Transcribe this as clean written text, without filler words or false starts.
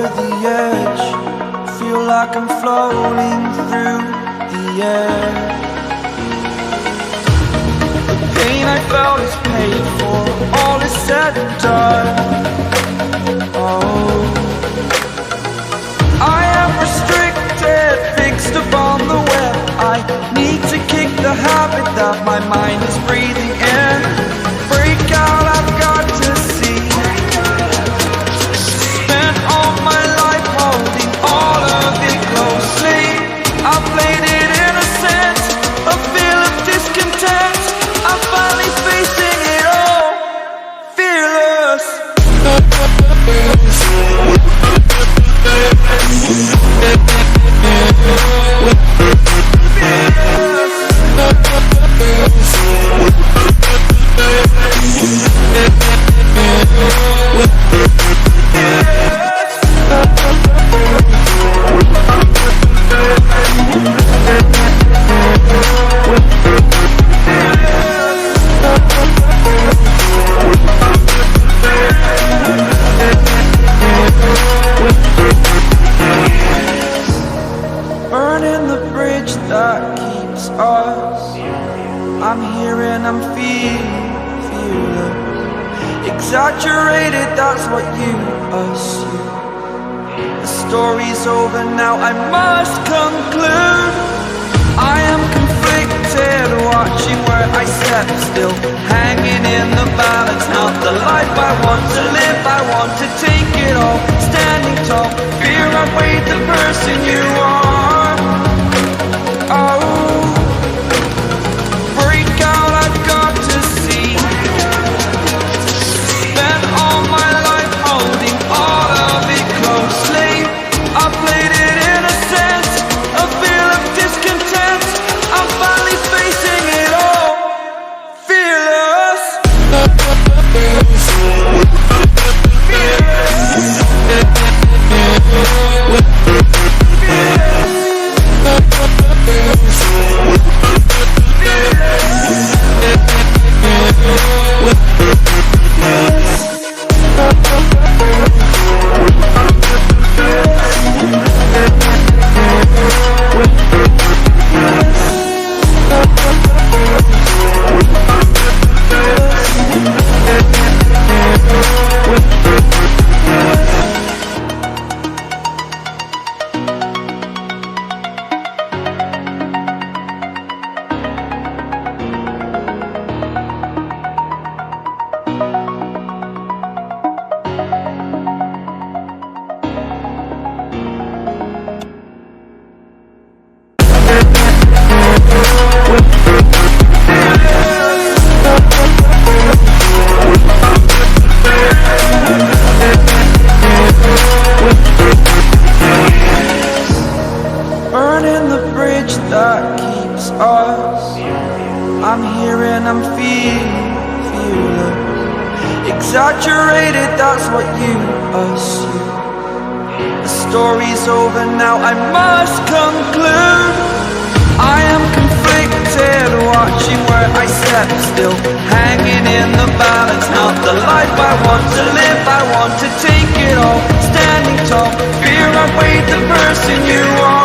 the edge, feel like I'm floating through the air. The pain I felt is paid for, all is said and done. Oh, I am restricted, fixed upon the web. I need to kick the habit that my mind is breathing in. Break out, I've got to see. Spent all my life holding all of it closely. I played it innocent, a feel of discontent. I'm finally facing it all, fearless. Burning the bridge that keeps us. I'm here and I'm feeling exaggerated, that's what you assume. The story's over now, I must conclude. I am conflicted, watching where I step still, hanging in the balance. Not the life I want to live, I want to take it all. Standing tall, fear I weighed the person you are. Oh, break out, I've got to see. Spent all my life holding all of it closely. I played it innocent, a feel of discontent. I'm finally facing it all, fearless. Burning the bridge that keeps us. I'm here and I'm feeling exaggerated, that's what you assume. The story's over now, I must conclude. I am conflicted, watching where I step still, hanging in the balance. Not the life I want to live, I want to take it all. Standing tall, fear I weighed the person you are.